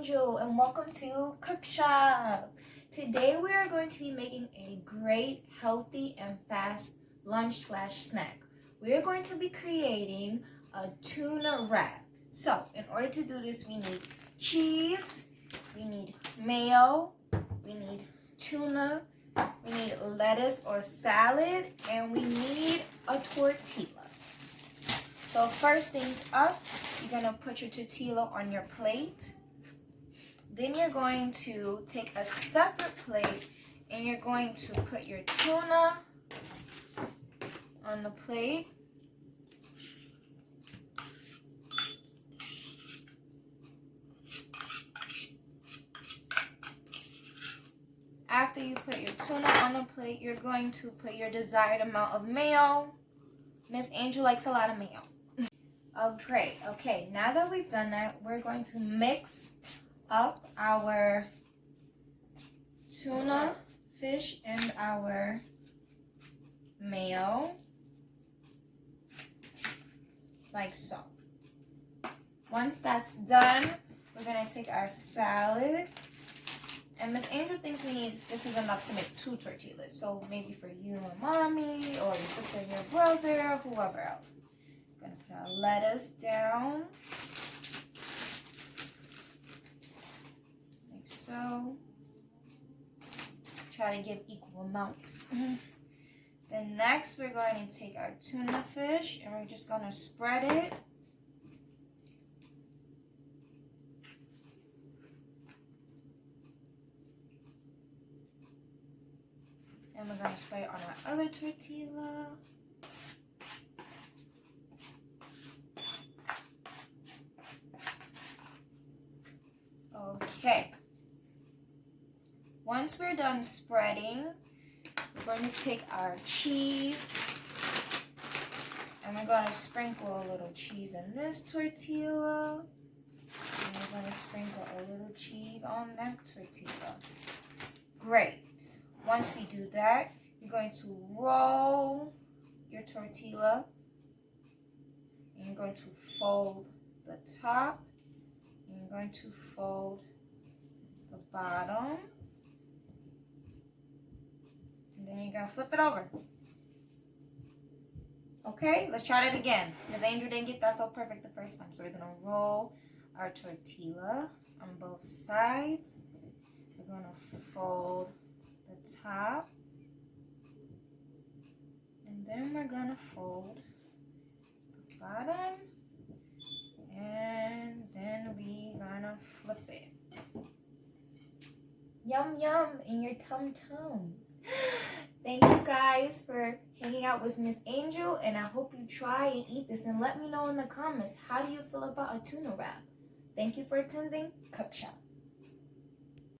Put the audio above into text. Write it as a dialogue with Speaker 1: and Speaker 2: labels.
Speaker 1: Angel and welcome to Cookshop. Today we are going to be making a great, healthy, and fast lunch/snack. We are going to be creating a tuna wrap. So in order to do this, we need cheese, we need mayo, we need tuna, we need lettuce or salad, and we need a tortilla. So first things up, you're going to put your tortilla on your plate. Then you're going to take a separate plate and you're going to put your tuna on the plate. After you put your tuna on the plate, you're going to put your desired amount of mayo. Miss Angel likes a lot of mayo. Oh, great. Okay, now that we've done that, we're going to mix up our tuna fish and our mayo, like so. Once that's done, we're going to take our salad. And Miss Angel thinks this is enough to make 2 tortillas. So maybe for you and mommy, or your sister and your brother, or whoever else. Gonna put our lettuce down. Like so. Try to give equal amounts. Then next we're going to take our tuna fish and we're just gonna spread it. And we're going to spread it on our other tortilla. Okay. Once we're done spreading, we're going to take our cheese. And we're going to sprinkle a little cheese in this tortilla. And we're going to sprinkle a little cheese on that tortilla. Great. Once we do that, you're going to roll your tortilla and you're going to fold the top and you're going to fold the bottom and then you're going to flip it over. Okay, let's try that again. Ms. Angel didn't get that so perfect the first time, so we're going to roll our tortilla on both sides. We're going to fold the top and then we're gonna fold the bottom and then we're gonna flip it. Yum yum in your tum tum. Thank you guys for hanging out with Miss Angel, and I hope you try and eat this and let me know in the comments, how do you feel about a tuna wrap? Thank you for attending Cookshop.